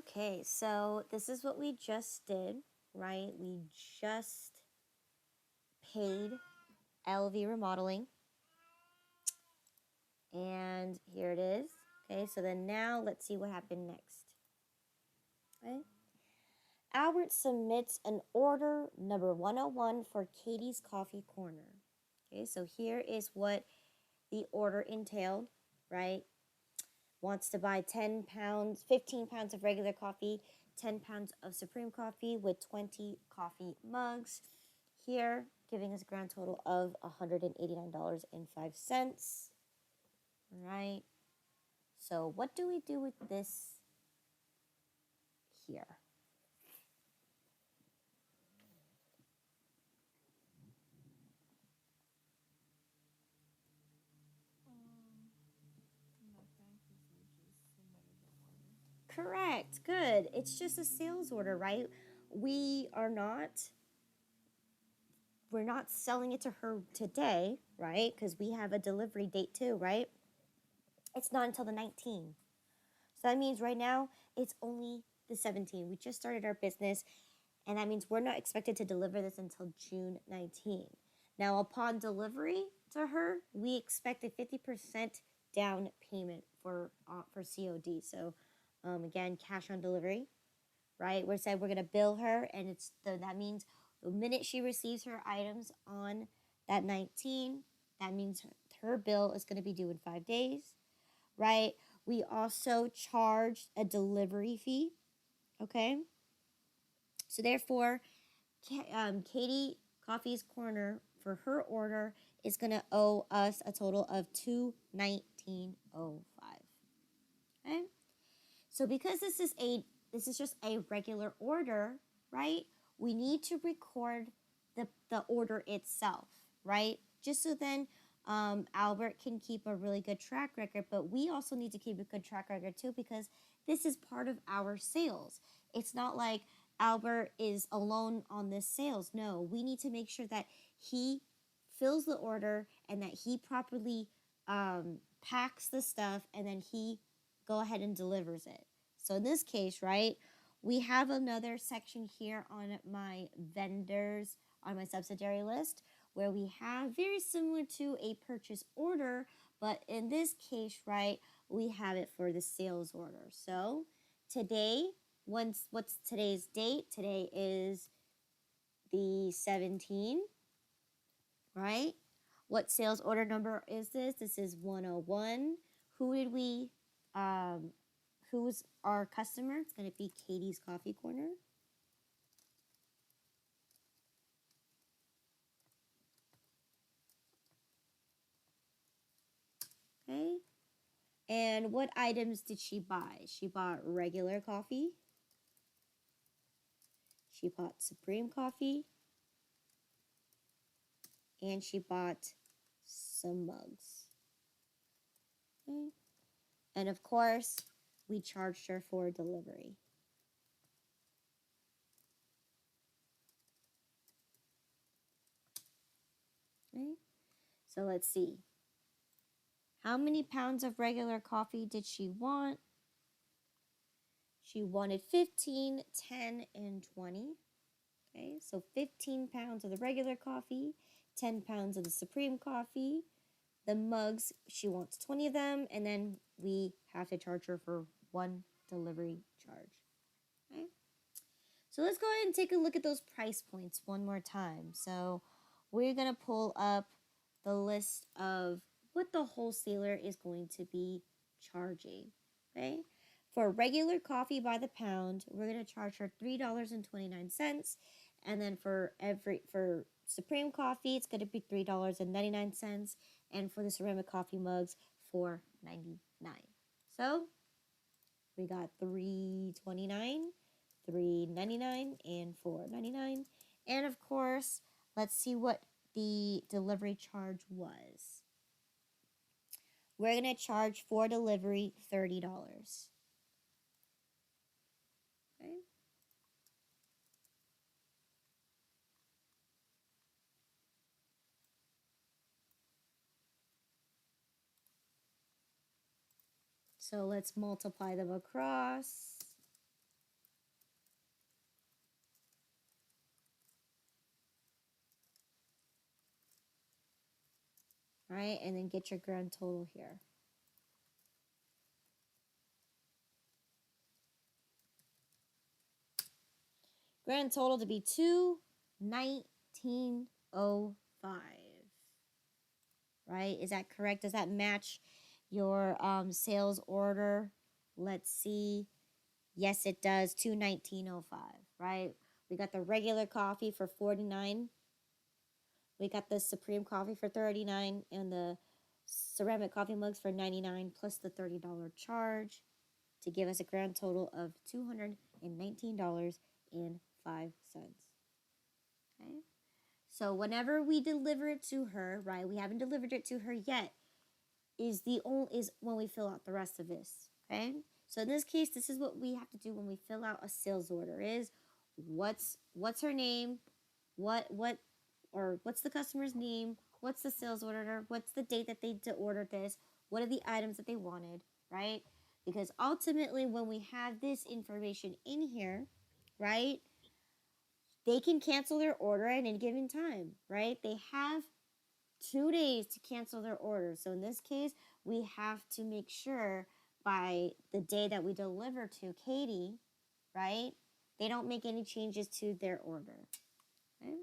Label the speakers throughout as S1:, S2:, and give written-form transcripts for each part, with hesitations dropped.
S1: Okay, so this is what we just did, right? We just paid LV Remodeling, and here it is. Okay, so then now let's see what happened next. Okay. Albert submits an order number 101 for Katie's Coffee Corner. Okay, so here is what the order entailed, right? Wants to buy 10 pounds, 15 pounds of regular coffee, 10 pounds of Supreme Coffee with 20 coffee mugs. Here, giving us a grand total of $189.05. All right. So what do we do with this here? Correct. Good. It's just a sales order, right? We're not selling it to her today, right? Because we have a delivery date too, right? It's not until the 19th. So that means right now it's only the 17th. We just started our business, and that means we're not expected to deliver this until June 19th. Now, upon delivery to her, we expect a 50% down payment for COD. So, again, cash on delivery, right? We're going to bill her, and that means the minute she receives her items on that 19, that means her bill is going to be due in 5 days, right? We also charge a delivery fee, okay? So therefore, Katie Coffee's Corner for her order is going to owe us a total of $219.05. Okay? So because this is just a regular order, right? We need to record the order itself, right? Just so then Albert can keep a really good track record, but we also need to keep a good track record too, because this is part of our sales. It's not like Albert is alone on this sales. No, we need to make sure that he fills the order and that he properly packs the stuff, and then he go ahead and delivers it. So in this case, right, we have another section here on my vendors, on my subsidiary list, where we have very similar to a purchase order, but in this case, right, we have it for the sales order. So today, what's today's date? Today is the 17th, right? What sales order number is this? This is 101. Who's our customer? It's going to be Katie's Coffee Corner. Okay. And what items did she buy? She bought regular coffee. She bought Supreme Coffee. And she bought some mugs. Okay. And of course, we charged her for delivery. Okay. So let's see. How many pounds of regular coffee did she want? She wanted 15, 10, and 20. Okay, so 15 pounds of the regular coffee, 10 pounds of the Supreme Coffee. The mugs, she wants 20 of them, and then we have to charge her for one delivery charge. Okay, so let's go ahead and take a look at those price points one more time. So we're going to pull up the list of what the wholesaler is going to be charging. Okay, for regular coffee by the pound, we're going to charge her $3.29, and then for Supreme Coffee, it's going to be $3.99, and for the ceramic coffee mugs, $4.99. So we got $3.29, $3.99, and $4.99. And of course, let's see what the delivery charge was. We're going to charge for delivery $30. Okay. So let's multiply them across. right? And then get your grand total here. Grand total to be $219.05. Right? Is that correct? Does that match your sales order? Let's see. Yes, it does. $219.05. Right? We got the regular coffee for $49. We got the Supreme coffee for $39 and the ceramic coffee mugs for $99 plus the $30 charge to give us a grand total of $219.05. Okay? So whenever we deliver it to her, right? We haven't delivered it to her yet. Is when we fill out the rest of this. Okay? So in this case, this is what we have to do when we fill out a sales order is what's her name? What's the customer's name? What's the sales order? What's the date that they ordered this? What are the items that they wanted, right? Because ultimately when we have this information in here, right? They can cancel their order at any given time, right? They have 2 days to cancel their order. So in this case, we have to make sure by the day that we deliver to Katie, right? They don't make any changes to their order. Okay?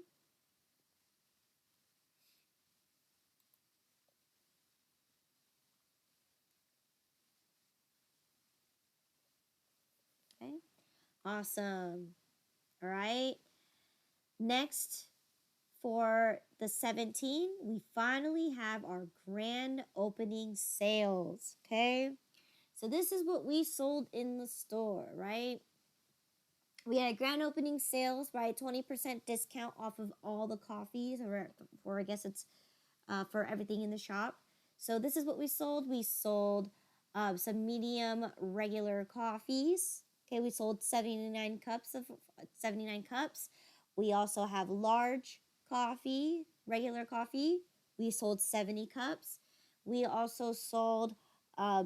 S1: Okay. Awesome. All right. Next, for the 17, we finally have our grand opening sales. Okay. So this is what we sold in the store, right? We had grand opening sales, right? 20% discount off of all the coffees, or I guess it's for everything in the shop. So this is what we sold. We sold some medium regular coffees. Okay, we sold 79 cups. We also have large coffee, regular coffee. We sold 70 cups. We also sold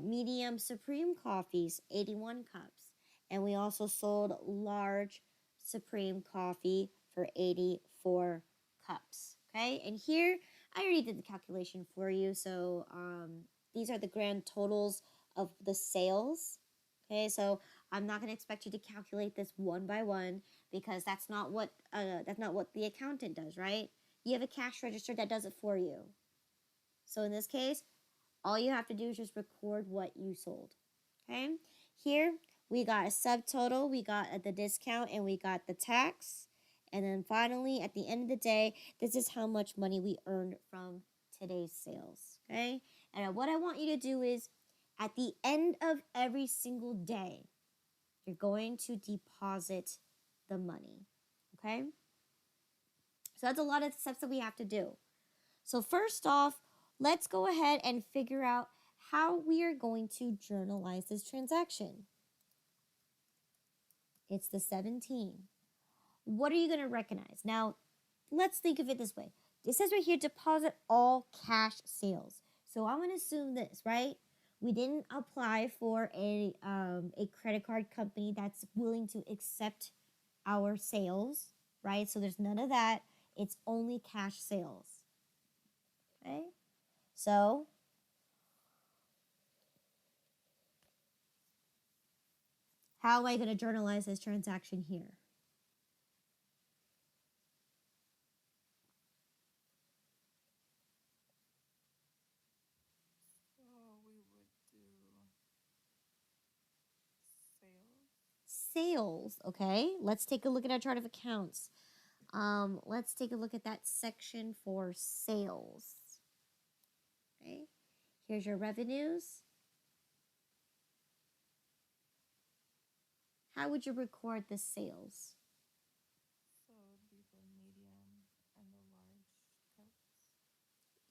S1: medium supreme coffees, 81 cups. And we also sold large supreme coffee for 84 cups. Okay, and here I already did the calculation for you. So these are the grand totals of the sales. Okay, so I'm not going to expect you to calculate this one by one because that's not what the accountant does, right? You have a cash register that does it for you. So in this case, all you have to do is just record what you sold. Okay, here we got a subtotal, we got the discount, and we got the tax. And then finally, at the end of the day, this is how much money we earned from today's sales. Okay, and what I want you to do is at the end of every single day, you're going to deposit the money. Okay, so that's a lot of steps that we have to do. So first off, let's go ahead and figure out how we are going to journalize this transaction. It's the 17. What are you going to recognize? Now, let's think of it this way. It says right here, deposit all cash sales. So I'm going to assume this, right? We didn't apply for a credit card company that's willing to accept our sales, right? So there's none of that. It's only cash sales. Okay? So how am I going to journalize this transaction here? Sales. Okay, let's take a look at our chart of accounts. Let's take a look at that section for sales. Okay, here's your revenues. How would you record the sales?
S2: So it would be the medium and the large cups.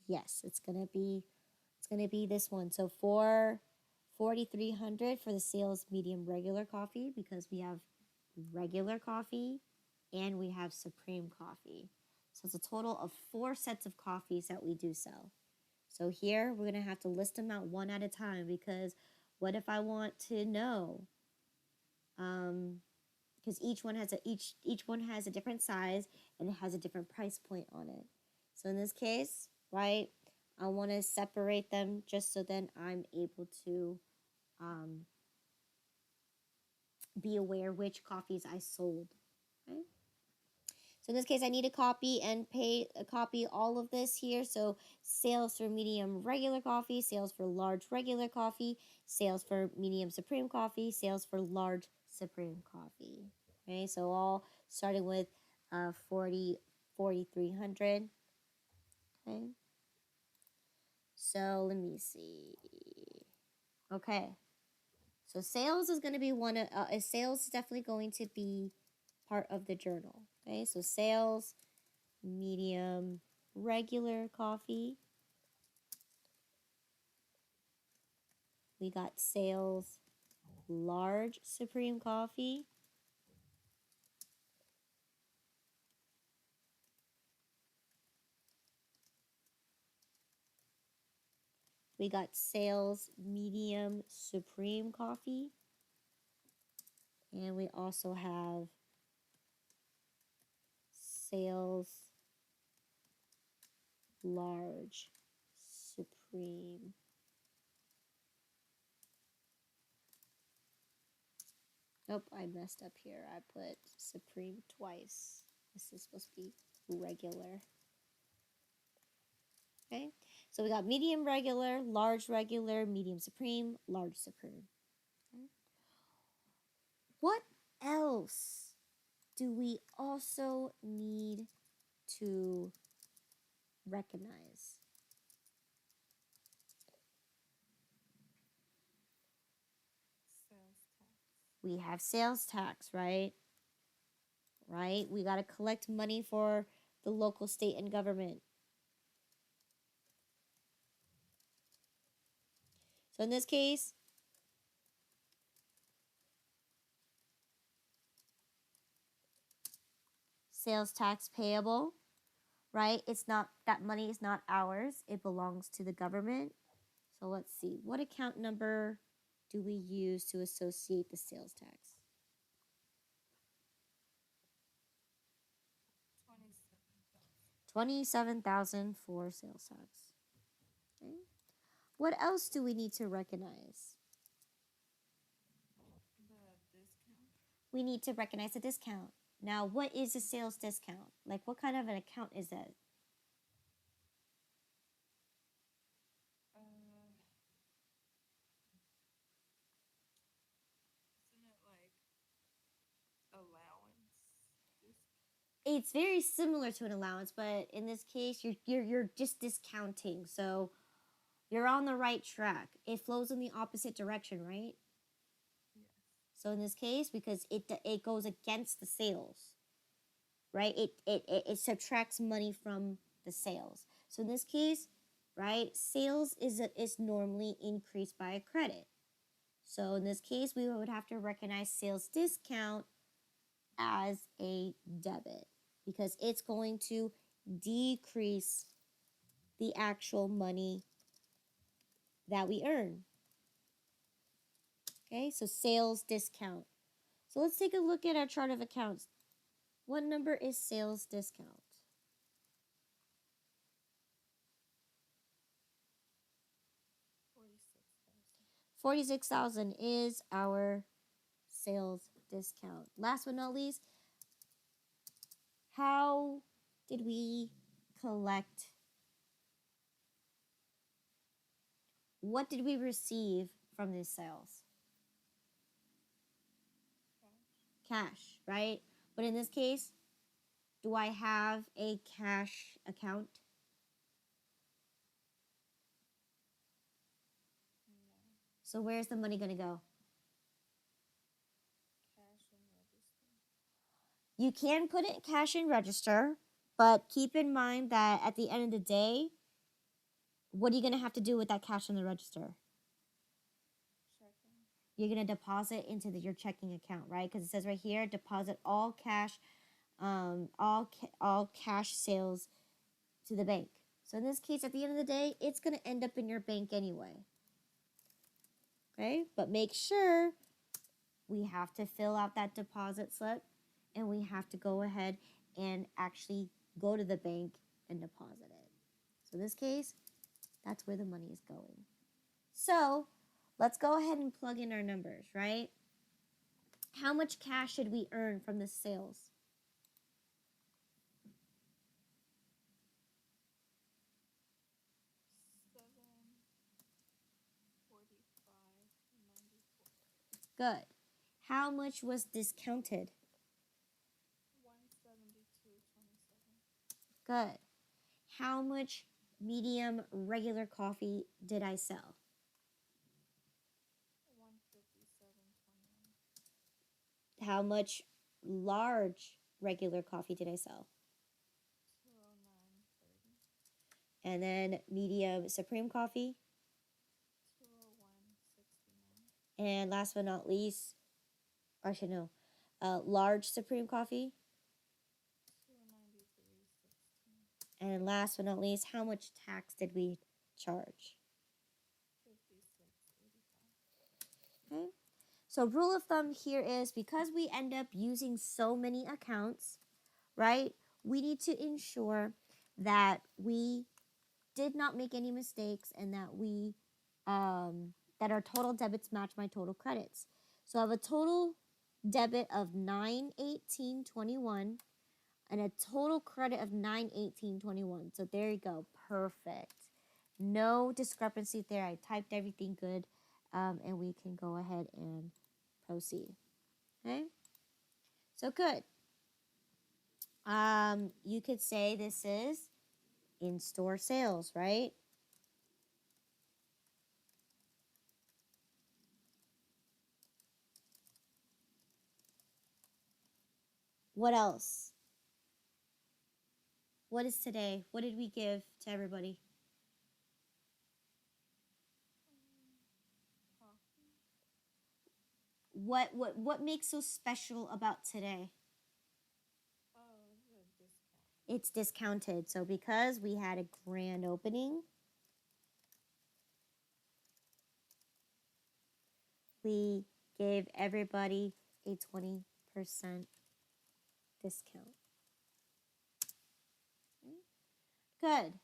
S1: Yes, it's gonna be this one. So for 4,300 for the sales medium regular coffee because we have regular coffee and we have supreme coffee. So it's a total of 4 sets of coffees that we do sell. So here we're going to have to list them out one at a time because what if I want to know? Because each one has a different size and it has a different price point on it. So in this case, right, I want to separate them just so then I'm able to be aware which coffees I sold. Okay. So in this case, I need to copy and copy all of this here. So sales for medium regular coffee, sales for large regular coffee, sales for medium supreme coffee, sales for large supreme coffee. Okay, so all starting with 4,300. Okay, so let me see. Okay, so sales is going to be one of sales is definitely going to be part of the journal. Okay, so sales medium regular coffee. We got sales large supreme coffee. We got sales medium supreme coffee. And we also have sales large supreme. Nope, I messed up here. I put supreme twice. This is supposed to be regular. Okay, so we got medium regular, medium supreme, large supreme. Okay. What else do we also need to recognize?
S2: Sales tax.
S1: We have sales tax, right? Right? We got to collect money for the local, state, and government. So in this case, sales tax payable, right? It's not, that money is not ours. It belongs to the government. So let's see. What account number do we use to associate the sales tax? 27,000 for sales tax. Okay. What else do we need to recognize?
S2: The discount.
S1: We need to recognize the discount. Now, what is a sales discount? Like, what kind of an account is that?
S2: Isn't it like allowance?
S1: It's very similar to an allowance, but in this case, you're just discounting. So you're on the right track. It flows in the opposite direction, right?
S2: Yes.
S1: So in this case, because it goes against the sales, right? It subtracts money from the sales. So in this case, right, sales is normally increased by a credit. So in this case, we would have to recognize sales discount as a debit because it's going to decrease the actual money that we earn. Okay, so sales discount. So let's take a look at our chart of accounts. What number is sales discount? 46,000 is our sales discount. Last but not least, how did we collect? What did we receive from these sales? Cash, right? But in this case, do I have a cash account?
S2: No.
S1: So where's the money going to go?
S2: Cash and register.
S1: You can put it in cash and register, but keep in mind that at the end of the day, what are you going to have to do with that cash in the register?
S2: Checking.
S1: You're going to deposit into your checking account, right? Because it says right here, deposit all cash, all cash sales to the bank. So in this case, at the end of the day, it's going to end up in your bank anyway. Okay, but make sure we have to fill out that deposit slip and we have to go ahead and actually go to the bank and deposit it. So in this case, That's where the money is going. So let's go ahead and plug in our numbers, right? How much cash should we earn from the sales?
S2: 745.94.
S1: Good. How much was discounted?
S2: 172.27.
S1: Good. How much medium regular coffee did I sell?
S2: 157.21.
S1: How much large regular coffee did I sell?
S2: 209.30.
S1: And then medium supreme coffee.
S2: 201.69.
S1: And last but not least, or I should know, large supreme coffee.
S2: 293.16.
S1: And last but not least, how much tax did we charge?
S2: 56.85.
S1: Okay. So rule of thumb here is because we end up using so many accounts, right? We need to ensure that we did not make any mistakes and that that our total debits match my total credits. So I have a total debit of 918.21 and a total credit of 918.21. So there you go. Perfect. No discrepancy there. I typed everything good. And we can go ahead and proceed. Okay? So good. You could say this is in-store sales, right? What else? What is today? What did we give to everybody?
S2: Coffee.
S1: What makes so special about today?
S2: Oh, the discount.
S1: It's discounted. So because we had a grand opening, we gave everybody a 20% discount. Good.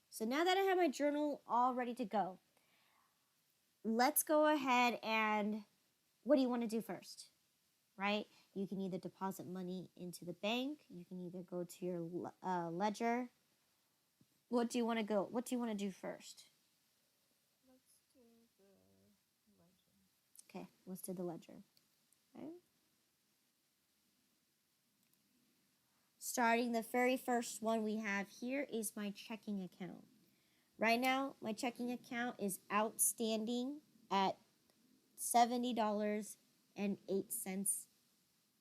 S1: So now that I have my journal all ready to go, let's go ahead and what do you want to do first? Right? You can either deposit money into the bank, you can either go to your ledger. What do you want to go? What do you want to do first?
S2: Let's do the ledger.
S1: Okay, let's do the ledger. Okay. Starting the very first one we have here is my checking account. Right now, my checking account is outstanding at $70.08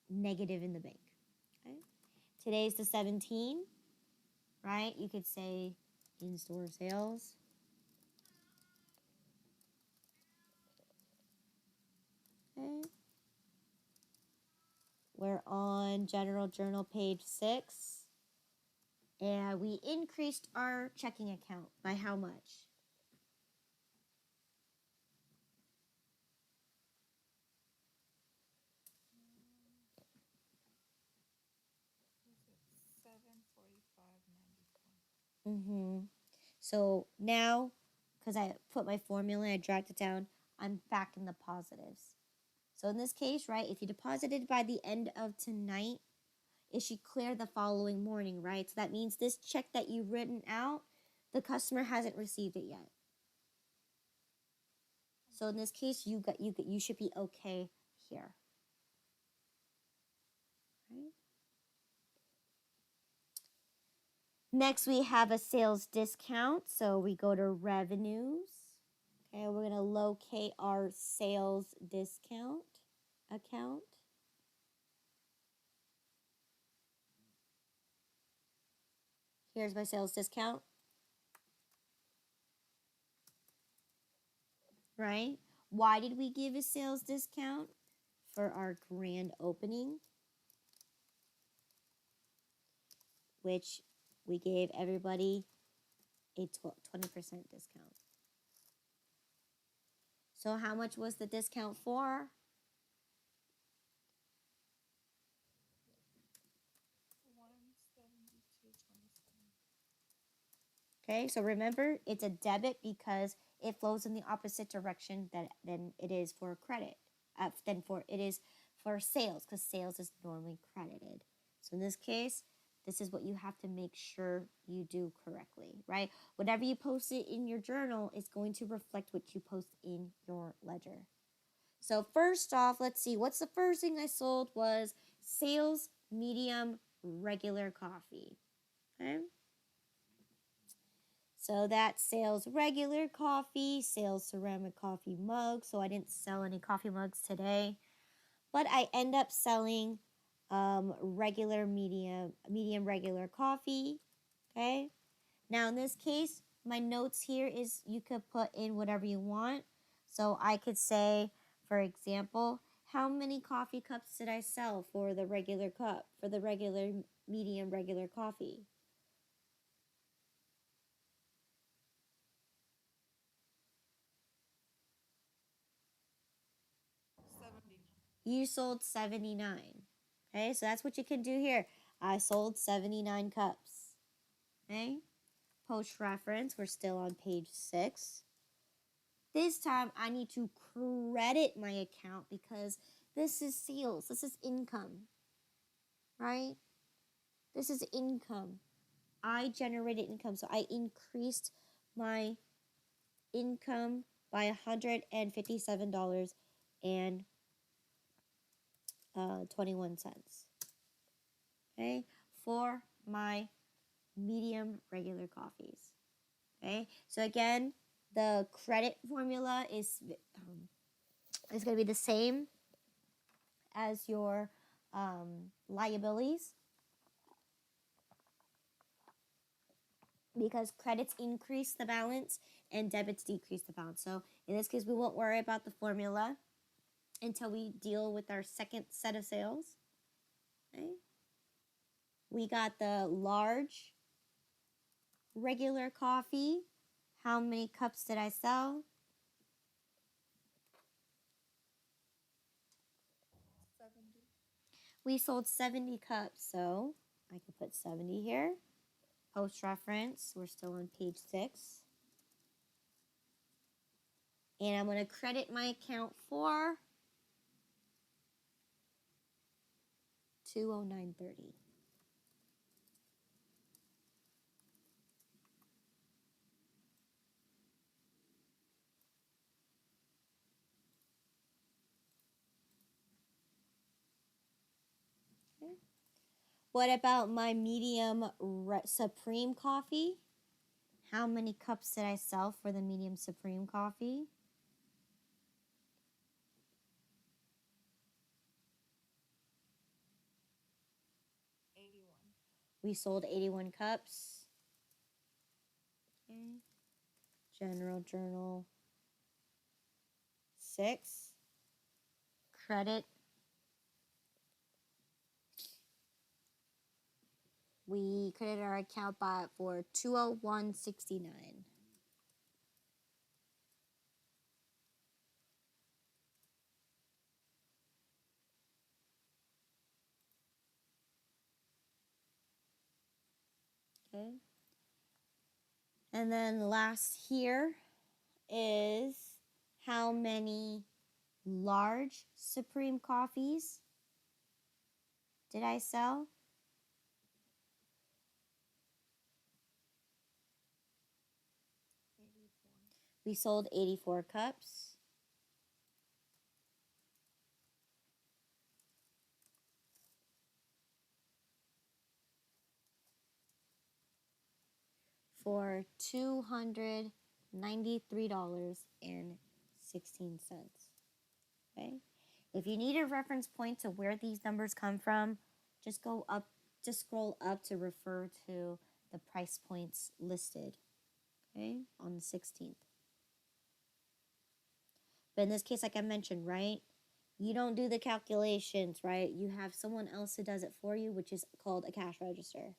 S1: negative in the bank. Okay. Today's the 17th, right? You could say in-store sales. Okay. We're on General Journal page 6. And we increased our checking account by how much?
S2: Was it 745.94?
S1: Mm-hmm. So now, because I put my formula, I dragged it down, I'm back in the positives. So in this case, right, if you deposited by the end of tonight, it should clear the following morning, right? So that means this check that you've written out, the customer hasn't received it yet. So in this case, you should be okay here. Right? Next, we have a sales discount. So we go to revenues. Okay, we're going to locate our sales discount account. Here's my sales discount. Right? Why did we give a sales discount? For our grand opening, which we gave everybody a 20% discount. So how much was the discount for?
S2: 172.27.
S1: Okay, so remember, it's a debit because it flows in the opposite direction than it is for credit. Than for it is for sales, because sales is normally credited. So in this case, this is what you have to make sure you do correctly, right? Whatever you post it in your journal is going to reflect what you post in your ledger. So first off, let's see, what's the first thing I sold was sales medium regular coffee. Okay. So that sales regular coffee, sales ceramic coffee mugs. So I didn't sell any coffee mugs today, but I end up selling regular medium regular coffee. Okay. Now in this case, my notes here is you could put in whatever you want. So I could say, for example, how many coffee cups did I sell for the regular cup, for the regular medium regular coffee?
S2: 79.
S1: You sold 79. Okay, so that's what you can do here. I sold 79 cups. Okay, post reference, we're still on page 6. This time I need to credit my account because this is sales, this is income, right? This is income. I generated income, so I increased my income by $157.21. Okay, for my medium regular coffees. Okay, so again, the credit formula is going to be the same as your liabilities because credits increase the balance and debits decrease the balance. So in this case, we won't worry about the formula until we deal with our second set of sales. Okay, we got the large regular coffee. How many cups did I sell?
S2: 70.
S1: We sold 70 cups, so I can put 70 here. Post reference, we're still on page 6. And I'm going to credit my account for 209.30. Okay. What about my medium supreme coffee? How many cups did I sell for the medium supreme coffee?
S2: 81.
S1: We sold 81 cups. Okay. General Journal 6. Credit. We credited our account by for 201.69. Okay. And then last here is how many large supreme coffees did I sell?
S2: 84.
S1: We sold 84 cups. For $293.16. Okay? If you need a reference point to where these numbers come from, just go up, just scroll up to refer to the price points listed, okay, on the 16th. But in this case, like I mentioned, right, you don't do the calculations, right? You have someone else who does it for you, which is called a cash register.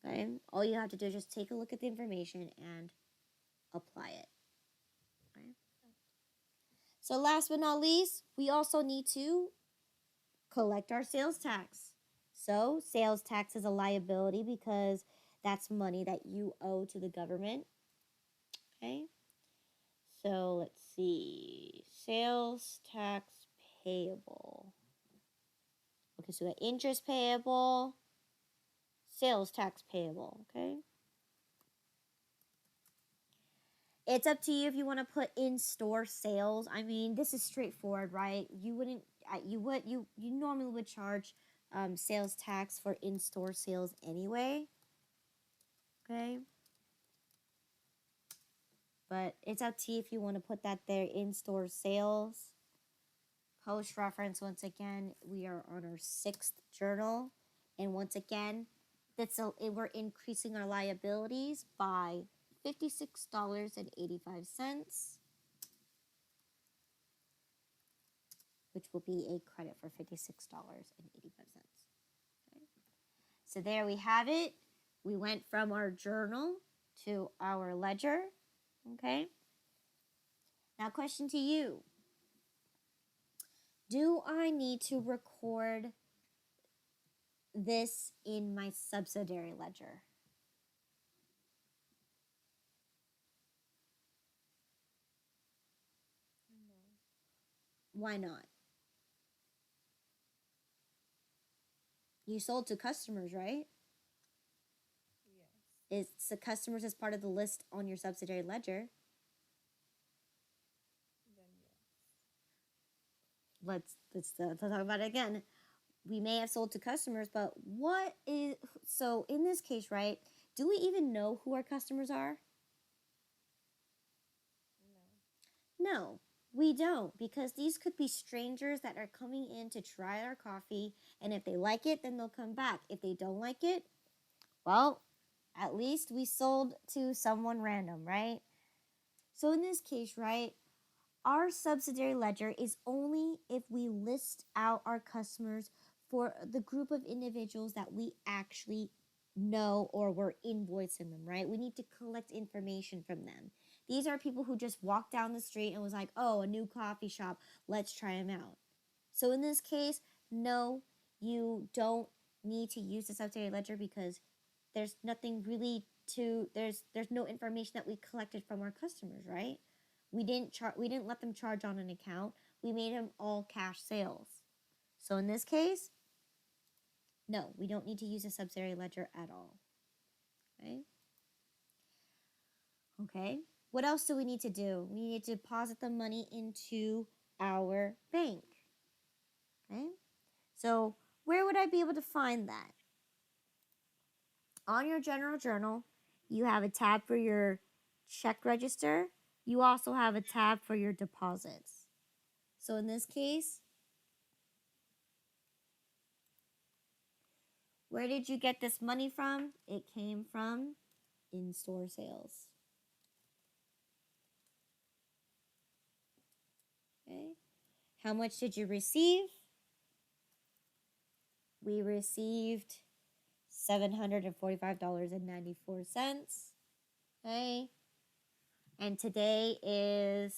S1: Okay? All you have to do is just take a look at the information and apply it. Okay? So last but not least, we also need to collect our sales tax. So sales tax is a liability because That's money that you owe to the government. Okay. So let's see. Sales tax payable. Okay, so we got interest payable, sales tax payable. Okay. It's up to you if you want to put in store sales. I mean, this is straightforward, right? You wouldn't, you normally would charge sales tax for in store sales anyway. Okay. But it's up to you if you want to put that there, in store sales. Post reference, once again, we are on our 6th journal. And once again, we're increasing our liabilities by $56.85, which will be a credit for $56.85. Okay. So there we have it. We went from our journal to our ledger. Okay. Now, question to you. Do I need to record this in my subsidiary ledger?
S2: No.
S1: Why not? You sold to customers, right?
S2: Yes.
S1: It's the customers as part of the list on your subsidiary ledger.
S2: Then yes.
S1: Let's talk about it again. We may have sold to customers, but what is, so in this case, right? Do we even know who our customers are?
S2: No.
S1: No, we don't, because these could be strangers that are coming in to try our coffee, and if they like it, then they'll come back. If they don't like it, well, at least we sold to someone random, right? So in this case, right, our subsidiary ledger is only if we list out our customers for the group of individuals that we actually know or we're invoicing them, right? We need to collect information from them. These are people who just walked down the street and was like, oh, a new coffee shop, let's try them out. So in this case, no, you don't need to use the subsidiary ledger because there's nothing really to, there's no information that we collected from our customers, right? We didn't let them charge on an account. We made them all cash sales. So in this case, no, we don't need to use a subsidiary ledger at all. Okay? Okay. What else do we need to do? We need to deposit the money into our bank. Okay? So where would I be able to find that? On your general journal, you have a tab for your check register. You also have a tab for your deposits. So in this case, where did you get this money from? It came from in-store sales. Okay. How much did you receive? We received $745.94. Okay. And today is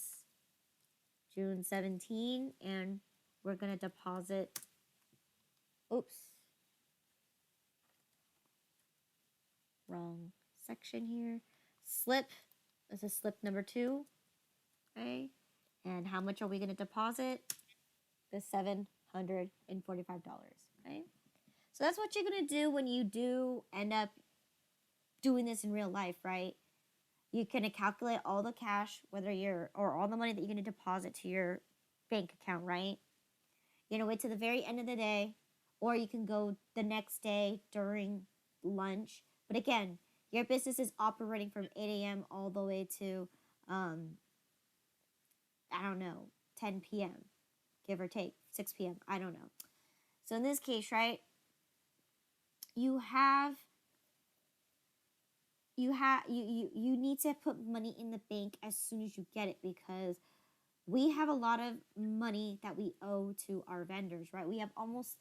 S1: June 17, and we're going to deposit, oops, wrong section here. Slip, this is slip number 2. Okay. And how much are we going to deposit? The $745. Okay. So that's what you're going to do when you do end up doing this in real life, right? You can calculate all the cash, or all the money that you're going to deposit to your bank account, right? You're going to wait to the very end of the day, or you can go the next day during lunch. But again, your business is operating from 8 a.m. all the way to, I don't know, 10 p.m., give or take, 6 p.m., I don't know. So in this case, right, you need to put money in the bank as soon as you get it, because we have a lot of money that we owe to our vendors, right? We have almost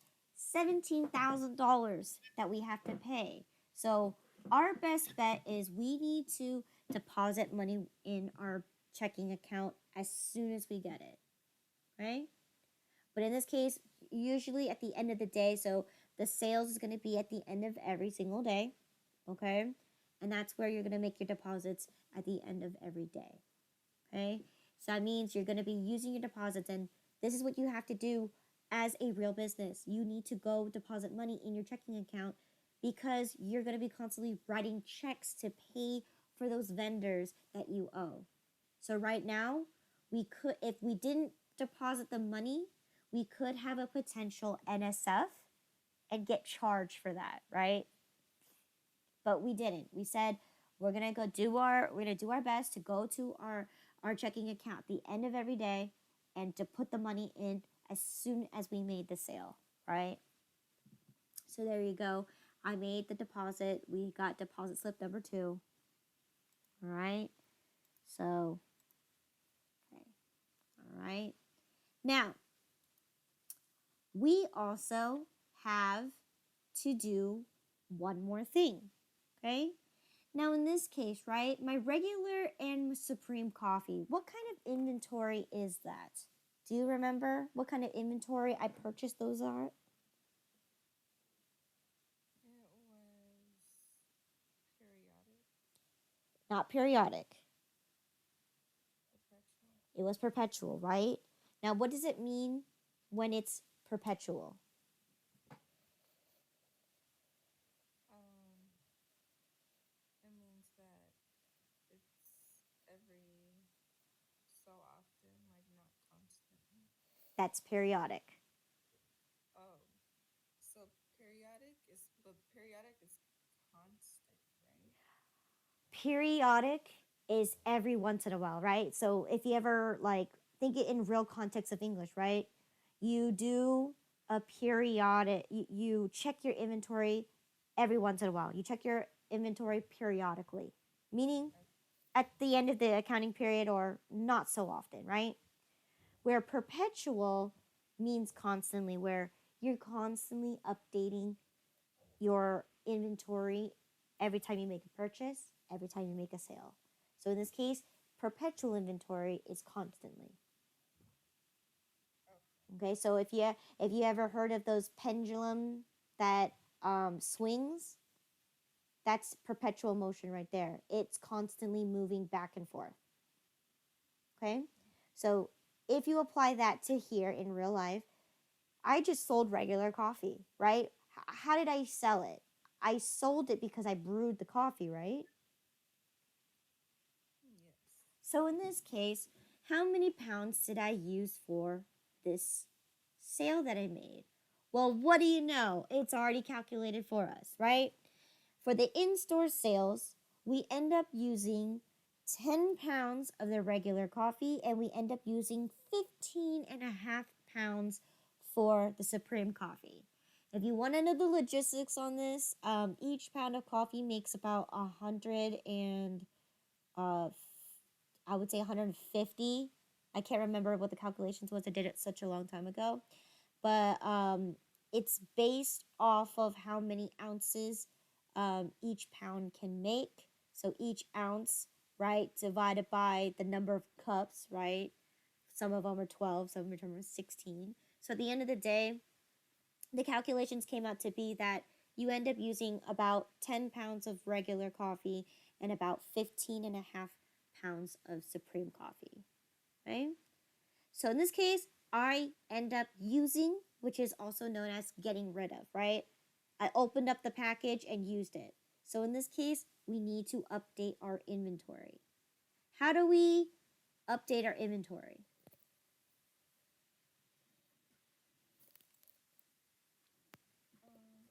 S1: $17,000 that we have to pay. So our best bet is we need to deposit money in our checking account as soon as we get it, right? But in this case, usually at the end of the day, so the sales is going to be at the end of every single day. okay? And that's where you're going to make your deposits at the end of every day, okay? So that means you're going to be using your deposits, and this is what you have to do as a real business. You need to go deposit money in your checking account because you're going to be constantly writing checks to pay for those vendors that you owe. So right now, we could, if we didn't deposit the money, we could have a potential NSF and get charged for that, right? But we didn't. We said we're gonna do our best to go to our checking account at the end of every day and to put the money in as soon as we made the sale, right? So there you go. I made the deposit. We got deposit slip number 2. All right. So, okay. All right. Now, we also have to do one more thing. Okay. Now, in this case, right, my regular and supreme coffee, what kind of inventory is that? Do you remember what kind of inventory I purchased those are?
S2: It was periodic,
S1: Not periodic.
S2: perpetual.
S1: It was perpetual, right? Now, what does it mean when it's perpetual?
S2: Um, it means that it's every so often, like not constantly.
S1: That's periodic.
S2: Oh, so periodic is constant, right?
S1: Periodic is every once in a while, right? So if you ever like think it in real context of English, right? You do a periodic, you check your inventory every once in a while. You check your inventory periodically, meaning
S2: Okay.
S1: at the end of the accounting period or not so often, right? Where perpetual means constantly, where you're constantly updating your inventory every time you make a purchase, every time you make a sale. So in this case, perpetual inventory is constantly.
S2: Okay.
S1: Okay, so if you ever heard of those pendulum that swings, that's perpetual motion right there. It's constantly moving back and forth. Okay, so if you apply that to here in real life, I just sold regular coffee, right? How did I sell it? I sold it because I brewed the coffee, right?
S2: Yes.
S1: So in this case, how many pounds did I use for this sale that I made? Well, what do you know? It's already calculated for us, right? For the in-store sales, we end up using 10 pounds of the regular coffee and we end up using 15 and a half pounds for the Supreme coffee. If you want to know the logistics on this, each pound of coffee makes about 100 and uh, I would say 150. I can't remember what the calculations was. I did it such a long time ago. But it's based off of how many ounces each pound can make. So each ounce, right, divided by the number of cups, right? Some of them are 12, some of them are 16. So at the end of the day, the calculations came out to be that you end up using about 10 pounds of regular coffee and about 15 and a half pounds of supreme coffee, right? So in this case, I end up using, which is also known as getting rid of, right? I opened up the package and used it. So in this case, we need to update our inventory. How do we update our inventory?
S2: Um,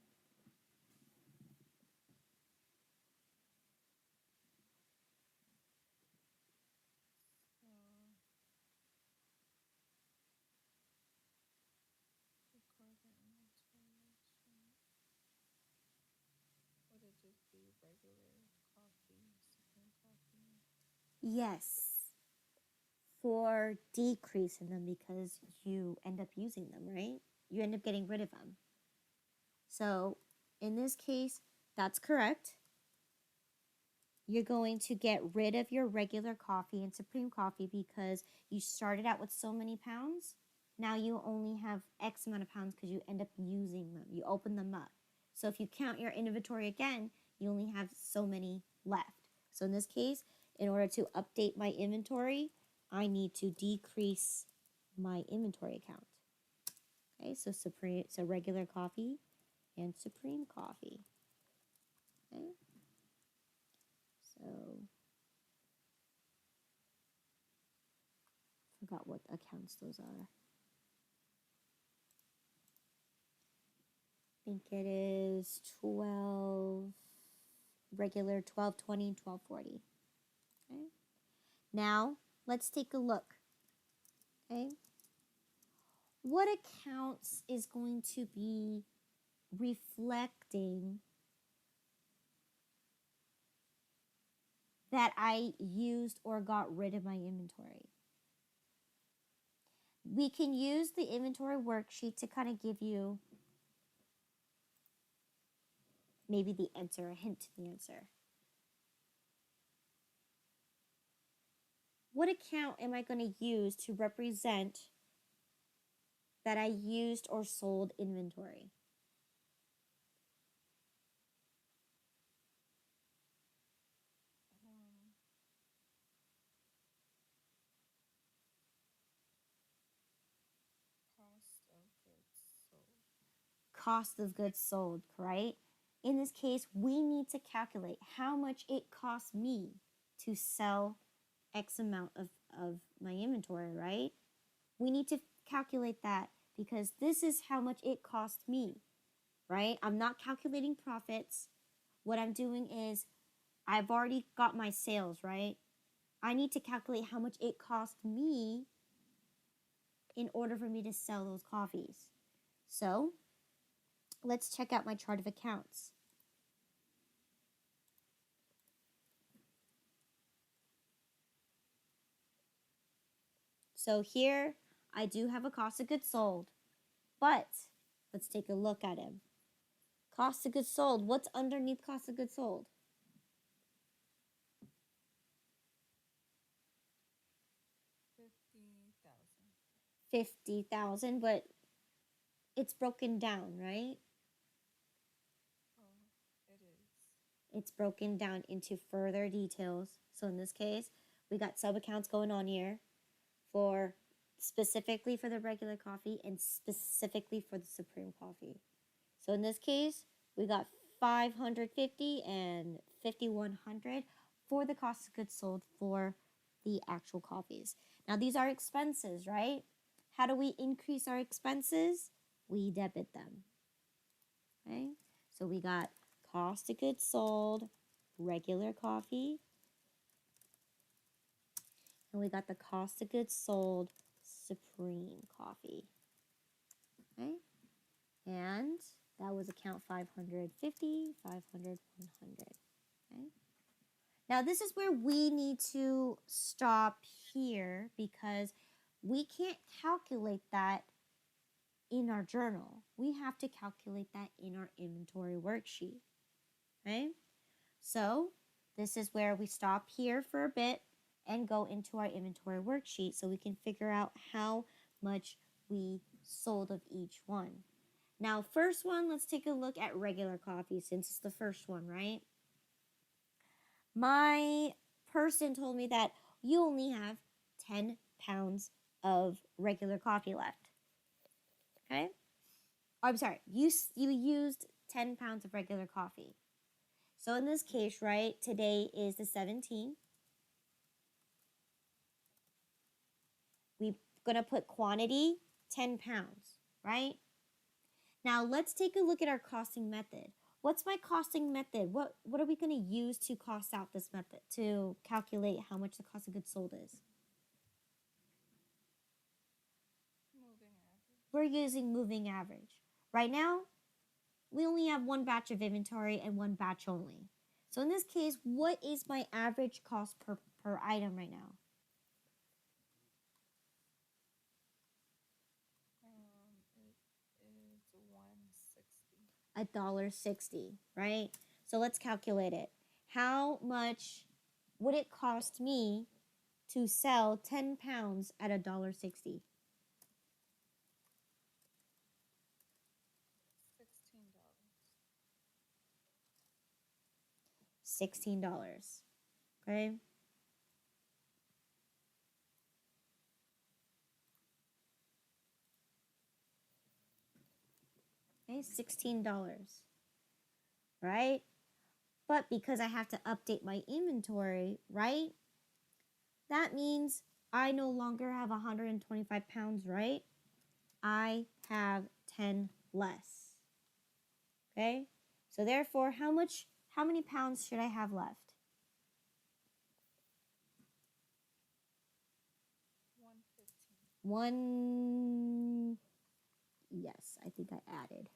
S2: so record the inventory sheet. Would it just be regular coffee, supreme coffee?
S1: Yes, for decreasing them because you end up using them, right? You end up getting rid of them. So in this case, that's correct. You're going to get rid of your regular coffee and supreme coffee because you started out with so many pounds. Now you only have X amount of pounds because you end up using them. You open them up. So if you count your inventory again, you only have so many left. So in this case, in order to update my inventory, I need to decrease my inventory account. Okay, so regular coffee and supreme coffee. Okay, so forgot what accounts those are. I think it is 12 regular, 1220, 1240. Okay. Now let's take a look. Okay. What accounts is going to be reflecting that I used or got rid of my inventory? We can use the inventory worksheet to kind of give you maybe the answer, a hint to the answer. What account am I going to use to represent that I used or sold inventory?
S2: Cost of goods sold.
S1: Cost of goods sold, right? In this case, we need to calculate how much it costs me to sell X amount of my inventory, right? We need to calculate that because this is how much it cost me, right? I'm not calculating profits. What I'm doing is I've already got my sales, right? I need to calculate how much it cost me in order for me to sell those coffees. So let's check out my chart of accounts. So here I do have a cost of goods sold, but let's take a look at him. Cost of goods sold. What's underneath cost of goods sold? 50,000, but it's broken down, right?
S2: Oh, it is.
S1: It's broken down into further details. So in this case, we got sub accounts going on here for specifically for the regular coffee and specifically for the supreme coffee. So in this case, we got 550 and 5100 for the cost of goods sold for the actual coffees. Now these are expenses, right? How do we increase our expenses? We debit them. Okay? So we got cost of goods sold, regular coffee, and we got the cost of goods sold supreme coffee. Okay? And that was account 550, 500, 100. Okay? Now this is where we need to stop here because we can't calculate that in our journal. We have to calculate that in our inventory worksheet. Okay? So this is where we stop here for a bit and go into our inventory worksheet so we can figure out how much we sold of each one. Now, first one, let's take a look at regular coffee since it's the first one, right? My person told me that you only have 10 pounds of regular coffee left. Okay? Oh, I'm sorry, you used 10 pounds of regular coffee. So in this case, right, today is the 17th. We're going to put quantity, 10 pounds, right? Now let's take a look at our costing method. What's my costing method? What are we going to use to cost out this method, to calculate how much the cost of goods sold is?
S2: Moving average.
S1: We're using moving average. Right now, we only have one batch of inventory and one batch only. So in this case, what is my average cost per item right now?
S2: It is $1.60.
S1: $1.60, right? So let's calculate it. How much would it cost me to sell 10 pounds at $1.60?
S2: $16.
S1: $16. Okay? Okay, $16. Right? But because I have to update my inventory, right? That means I no longer have 125 pounds, right? I have 10 less. Okay? So therefore, how many pounds should I have left?
S2: 115.
S1: One, yes, I think I added.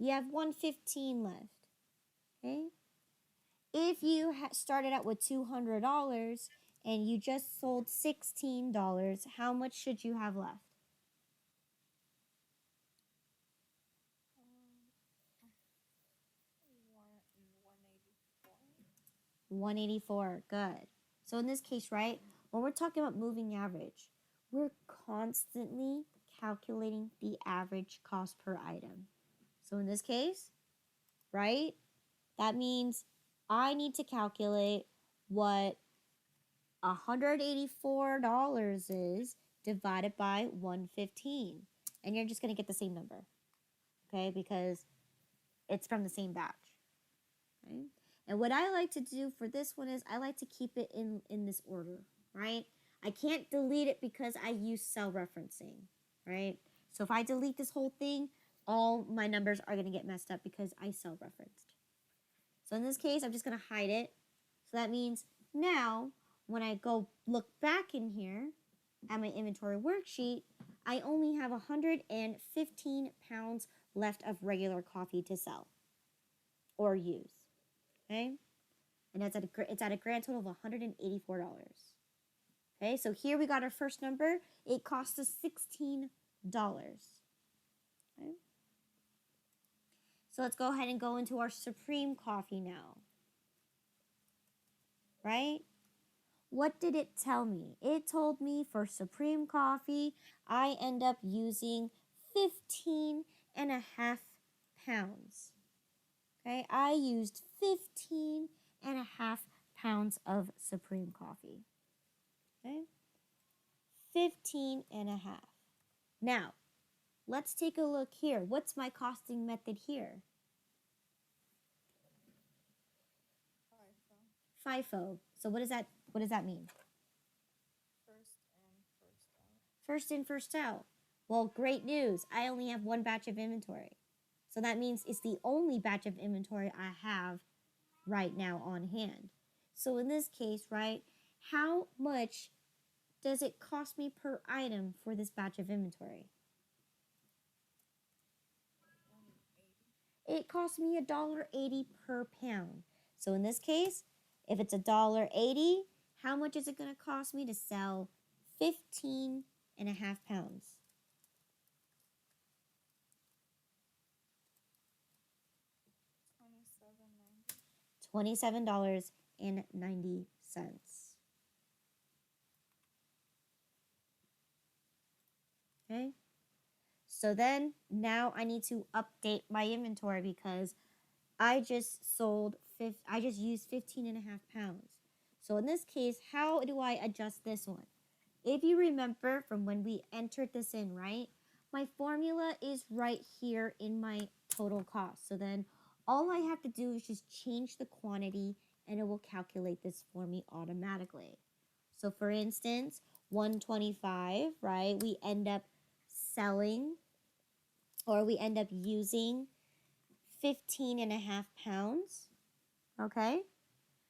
S1: You have 115 left. Okay? If you started out with $200 and you just sold $16, how much should you have left?
S2: 184.
S1: 184. Good. So in this case, right, when we're talking about moving average, we're constantly calculating the average cost per item. So in this case, right, that means I need to calculate what $184 is divided by 115. And you're just going to get the same number, okay, because it's from the same batch. Right? And what I like to do for this one is I like to keep it in this order, right? I can't delete it because I use cell referencing, right? So if I delete this whole thing, all my numbers are going to get messed up because I cell referenced. So in this case, I'm just going to hide it. So that means now when I go look back in here at my inventory worksheet, I only have 115 pounds left of regular coffee to sell or use. Okay? And it's at a grand total of $184. Okay, so here we got our first number. It cost us $16. Okay? So let's go ahead and go into our Supreme coffee now. Right? What did it tell me? It told me for Supreme coffee, I end up using 15 and a half pounds. Okay, I used 15 and a half pounds of Supreme coffee. Okay, 15 and a half. Now, let's take a look here. What's my costing method here? FIFO. So what does that mean? First in, first out. Well, great news. I only have one batch of inventory. So that means it's the only batch of inventory I have right now on hand. So in this case, right, how much does it cost me per item for this batch of inventory? It costs me $1.80 per pound. So in this case, if it's $1.80, how much is it going to cost me to sell 15 and a half pounds? $27.90. Okay? So then now I need to update my inventory because I just used 15 and a half pounds. So in this case, how do I adjust this one? If you remember from when we entered this in, right? My formula is right here in my total cost. So then all I have to do is just change the quantity and it will calculate this for me automatically. So for instance, 125, right? We end up selling or we end up using 15 and a half pounds. Okay?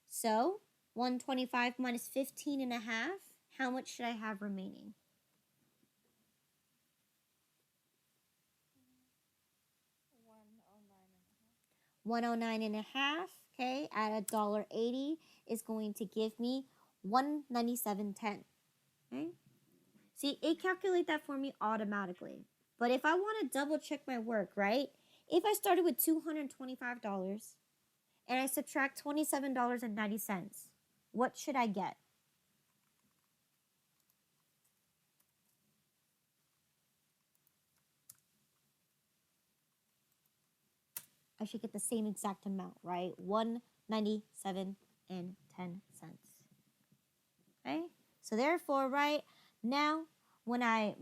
S1: So 125 minus 15 and a half, how much should I have remaining? 109 and a half, okay, at $1.80 is going to give me 197.10. Okay? See, it calculates that for me automatically. But if I want to double check my work, right? If I started with $225 and I subtract $27.90, what should I get? I should get the same exact amount, right? 197 and 10 cents. Okay? So therefore, right now, when I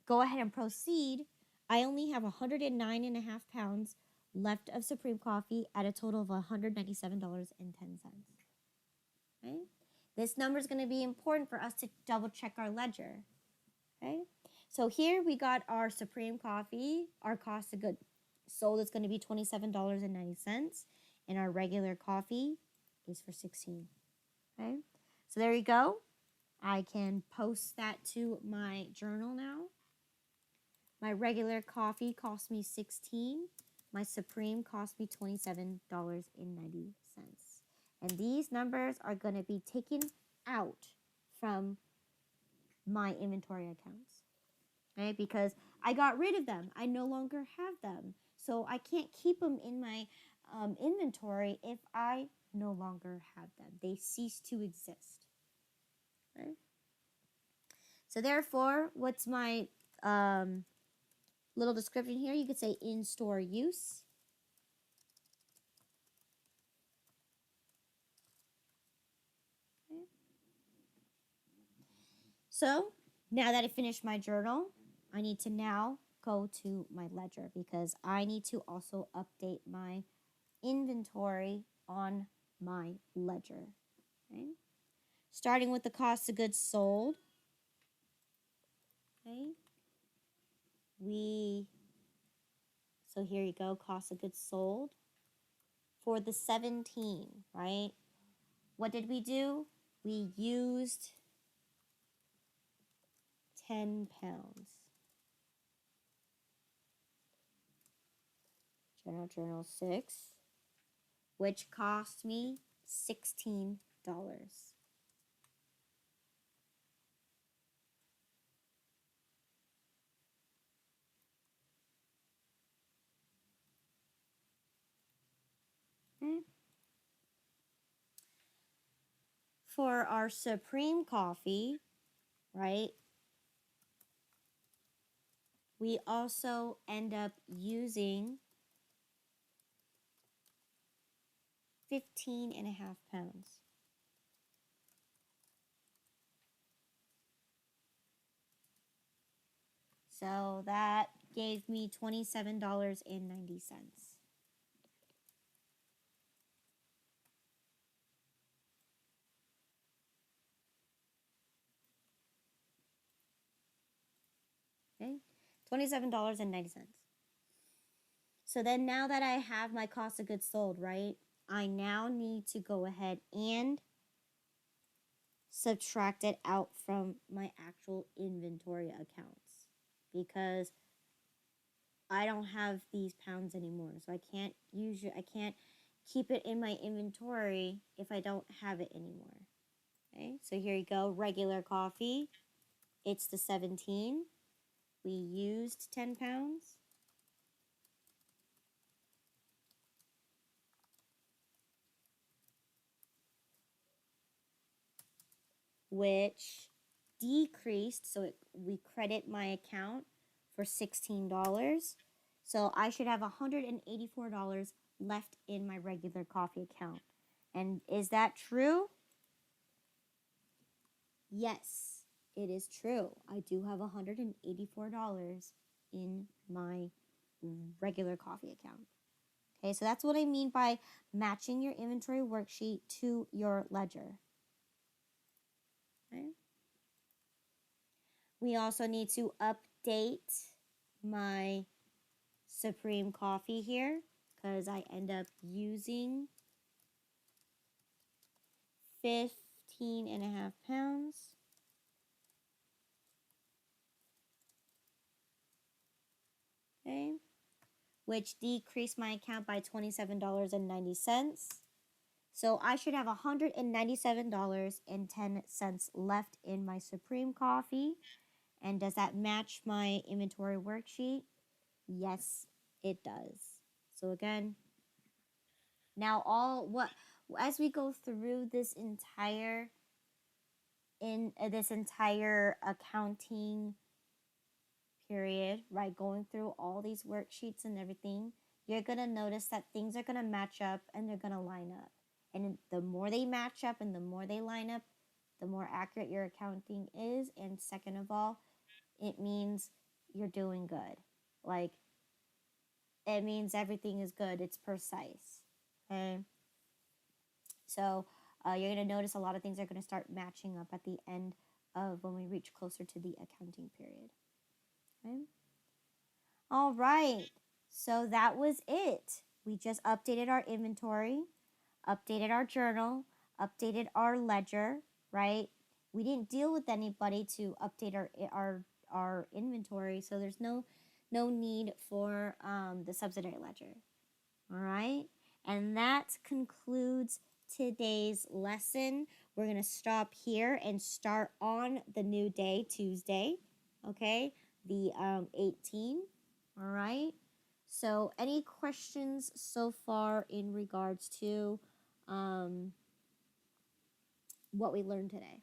S1: go ahead and proceed, I only have 109 and a half pounds left of Supreme Coffee at a total of $197.10. Okay? This number is going to be important for us to double check our ledger. Okay? So here we got our Supreme Coffee. Our cost of goods sold is going to be $27.90, and our regular coffee is for $16. Okay? So there you go. I can post that to my journal now. My regular coffee cost me $16. My Supreme cost me $27.90. And these numbers are going to be taken out from my inventory accounts. Okay? Because I got rid of them. I no longer have them. So I can't keep them in my inventory if I no longer have them. They cease to exist. Okay? So therefore, what's my little description here? You could say in-store use. Okay. So now that I finished my journal, I need to now go to my ledger because I need to also update my inventory on my ledger. Okay. Starting with the cost of goods sold. Okay. So here you go, cost of goods sold for the 17, right? What did we do? We used 10 pounds. Journal 6, which cost me $16. Okay. For our Supreme coffee, right, we also end up using 15 and a half pounds. So that gave me $27.90. Okay, $27.90. So then now that I have my cost of goods sold, right, I now need to go ahead and subtract it out from my actual inventory accounts because I don't have these pounds anymore. So I can't keep it in my inventory if I don't have it anymore. Okay, so here you go, regular coffee. It's the 17. We used 10 pounds. Which decreased, so we credit my account for $16. So I should have $184 left in my regular coffee account. And is that true? Yes, it is true. I do have $184 in my regular coffee account. Okay, so that's what I mean by matching your inventory worksheet to your ledger. Okay. We also need to update my Supreme coffee here because I end up using 15 and a half pounds. Okay, which decreased my account by $27.90. So I should have $197.10 left in my Supreme coffee. And does that match my inventory worksheet? Yes, it does. So again, now as we go through this entire accounting period, right, going through all these worksheets and everything, you're going to notice that things are going to match up and they're going to line up. And the more they match up and the more they line up, the more accurate your accounting is. And second of all, it means you're doing good. Like, it means everything is good. It's precise. Okay. So you're going to notice a lot of things are going to start matching up at the end of when we reach closer to the accounting period. Okay. All right. So that was it. We just updated our inventory, updated our journal, updated our ledger, right? We didn't deal with anybody to update our inventory, so there's no need for the subsidiary ledger. All right? And that concludes today's lesson. We're going to stop here and start on the new day, Tuesday, okay? The 18th. All right? So, any questions so far in regards to what we learned today?